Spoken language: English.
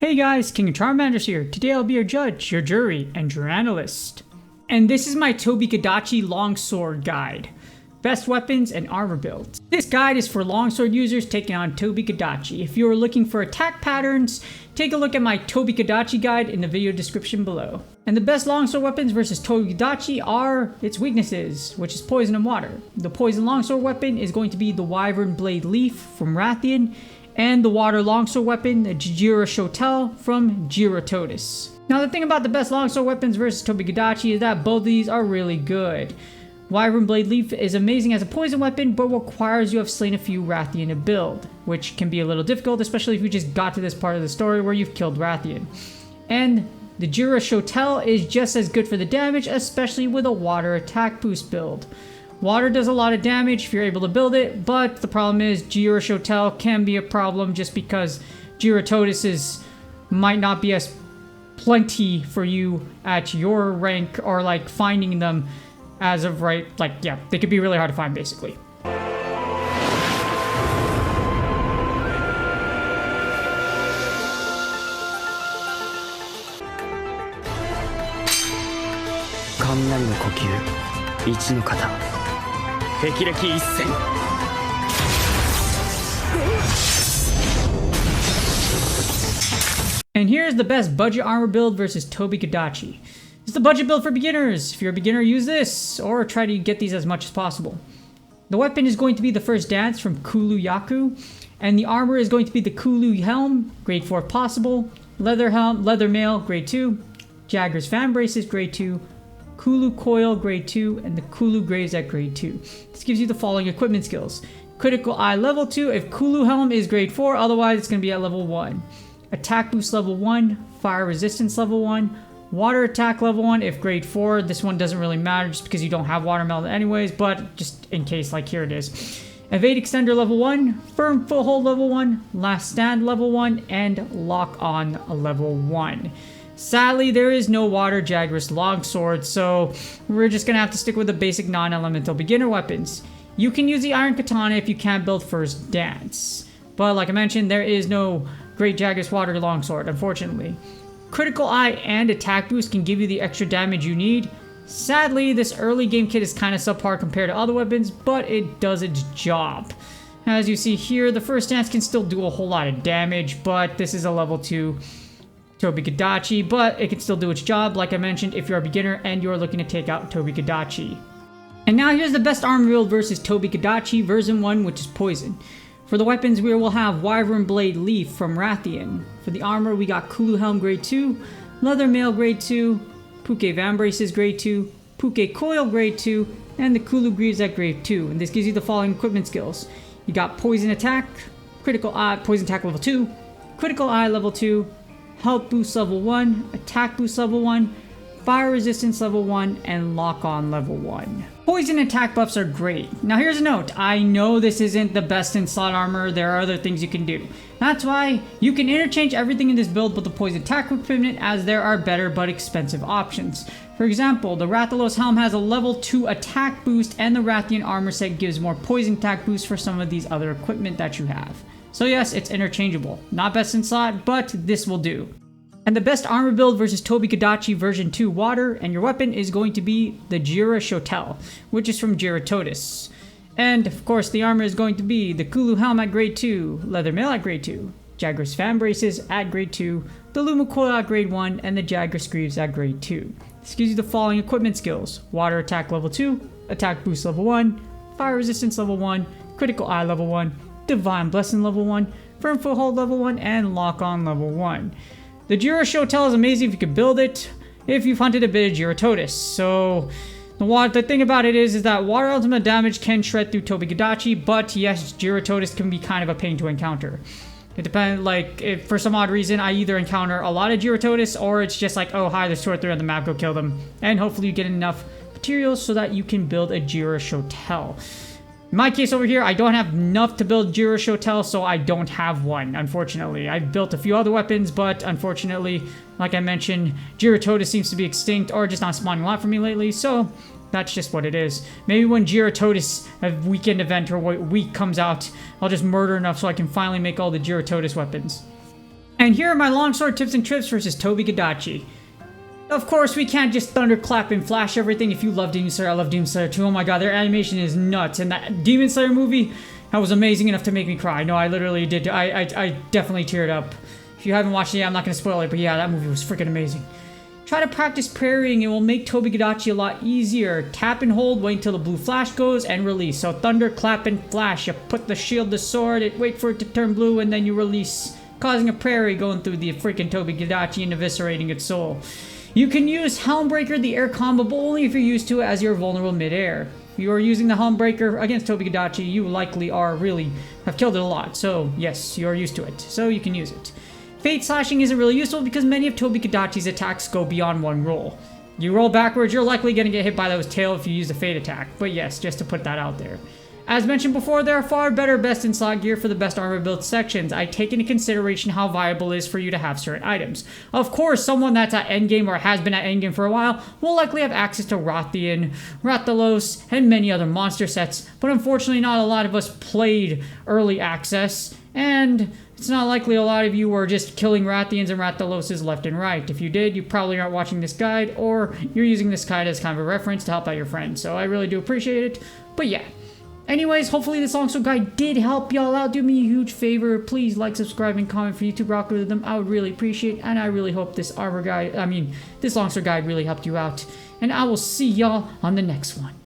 Hey guys, King of Charmanders here. Today I'll be your judge, your jury, and your analyst. And this is my Tobi Kadachi longsword guide. Best weapons and armor builds. This guide is for longsword users taking on Tobi Kadachi. If you are looking for attack patterns, take a look at my Tobi Kadachi guide in the video description below. And the best longsword weapons versus Tobi Kadachi are its weaknesses, which is poison and water. The poison longsword weapon is going to be the Wyvern Blade Leaf from Rathian, and the water longsword weapon, the Jira Shotel from Jiratotis. Now the thing about the best longsword weapons versus Tobi Kadachi is that both of these are really good. Wyvern Blade Leaf is amazing as a poison weapon, but requires you have slain a few Rathian to build, which can be a little difficult, especially if you just got to this part of the story where you've killed Rathian. And the Jira Shotel is just as good for the damage, especially with a water attack boost build. Water does a lot of damage if you're able to build it, but the problem is Jira Shotel can be a problem just because Jiratotis might not be as plenty for you at your rank, or like finding them as of right, like, yeah, they could be really hard to find basically. And here's the best budget armor build versus Tobi Kadachi. It's the budget build for beginners. If you're a beginner, use this, or try to get these as much as possible. The weapon is going to be the First Dance from Kulu Yaku, and the armor is going to be the Kulu Helm, grade 4 if possible, Leather Helm, Leather Mail, grade 2, Jagger's Fan Braces, grade 2, Kulu Coil, grade 2, and the Kulu Graves at grade 2. This gives you the following equipment skills. Critical Eye level 2 if Kulu Helm is grade 4, otherwise it's going to be at level 1. Attack Boost level 1, Fire Resistance level 1, Water Attack level 1 if grade 4. This one doesn't really matter just because you don't have Watermelon anyways, but just in case, like here it is. Evade Extender level 1, Firm Foothold level 1, Last Stand level 1, and Lock On level 1. Sadly, there is no Water Jagras Longsword, so we're just going to have to stick with the basic non-elemental beginner weapons. You can use the Iron Katana if you can't build First Dance. But like I mentioned, there is no Great Jagras Water Longsword, unfortunately. Critical Eye and Attack Boost can give you the extra damage you need. Sadly, this early game kit is kind of subpar compared to other weapons, but it does its job. As you see here, the First Dance can still do a whole lot of damage, but this is a level 2 Tobi Kadachi, but it can still do its job, like I mentioned, if you're a beginner and you're looking to take out Tobi Kadachi. And now here's the best armor build versus Tobi Kadachi version 1, which is Poison. For the weapons, we will have Wyvern Blade Leaf from Rathian. For the armor, we got Kulu Helm grade 2, Leather Mail grade 2, Puke Van Braces grade 2, Puke Coil grade 2, and the Kulu Greaves at grade 2. And this gives you the following equipment skills. You got Poison Attack, Critical Eye, Poison Attack level 2, Critical Eye level 2, Health Boost level 1, Attack Boost level 1, Fire Resistance level 1, and Lock On level 1. Poison attack buffs are great. Now here's a note, I know this isn't the best in slot armor, there are other things you can do. That's why you can interchange everything in this build but the poison attack equipment, as there are better but expensive options. For example, the Rathalos Helm has a level 2 attack boost, and the Rathian armor set gives more poison attack boost for some of these other equipment that you have. So yes, it's interchangeable. Not best in slot, but this will do. And the best armor build versus Tobi Kadachi version 2 water, and your weapon is going to be the Jira Shotel, which is from Jiratotis. And of course the armor is going to be the Kulu Helm at grade 2, Leather Mail at grade 2, Jagras Fan Braces at grade 2, the Luma Coil at grade 1, and the Jagras Greaves at grade 2. This gives you the following equipment skills. Water Attack level 2, Attack Boost level 1, Fire Resistance level 1, Critical Eye level 1, Divine Blessing level 1, Firm Foothold level 1, and Lock On level 1. The Jira Shotel is amazing if you can build it, if you've hunted a bit of Jiratotis. So the thing about it is that water ultimate damage can shred through Tobi Kadachi, but yes, Jiratotis can be kind of a pain to encounter. It depends, like, if for some odd reason I either encounter a lot of Jiratotis, or it's just like, oh hi, there's 2 or 3 on the map, go kill them. And hopefully you get enough materials so that you can build a Jira Shotel. In my case over here, I don't have enough to build Jira Shotel, so I don't have one, unfortunately. I've built a few other weapons, but unfortunately, like I mentioned, Jiratotis seems to be extinct or just not spawning a lot for me lately, so that's just what it is. Maybe when Jiratotis, a weekend event or week comes out, I'll just murder enough so I can finally make all the Jiratotis weapons. And here are my longsword tips and trips versus Tobi Kadachi. Of course, we can't just thunderclap and flash everything. If you love Demon Slayer, I love Demon Slayer too. Oh my god, their animation is nuts. And that Demon Slayer movie, that was amazing enough to make me cry. No, I literally did. I definitely teared up. If you haven't watched it yet, I'm not going to spoil it, but yeah, that movie was freaking amazing. Try to practice parrying. It will make Tobi Kadachi a lot easier. Tap and hold, wait until the blue flash goes, and release. So thunder, clap, and flash. You put the shield, the sword, wait for it to turn blue, and then you release, causing a parry going through the freaking Tobi Kadachi and eviscerating its soul. You can use Helmbreaker, the air combo, but only if you're used to it, as you're vulnerable mid-air. If you are using the Helmbreaker against Tobi Kadachi, you likely have killed it a lot. So yes, you're used to it, so you can use it. Fate slashing isn't really useful because many of Tobi Kadachi's attacks go beyond one roll. You roll backwards, you're likely going to get hit by those tail if you use the Fate attack. But yes, just to put that out there. As mentioned before, there are far better best in slot gear for the best armor build sections. I take into consideration how viable it is for you to have certain items. Of course, someone that's at endgame or has been at endgame for a while will likely have access to Rathian, Rathalos, and many other monster sets, but unfortunately not a lot of us played early access, and it's not likely a lot of you were just killing Rathians and Rathaloses left and right. If you did, you probably aren't watching this guide, or you're using this guide as kind of a reference to help out your friends, so I really do appreciate it. But yeah. Anyways, hopefully this longsword guide did help y'all out. Do me a huge favor. Please like, subscribe, and comment for YouTube algorithm. I would really appreciate it. And I really hope this this longsword guide really helped you out. And I will see y'all on the next one.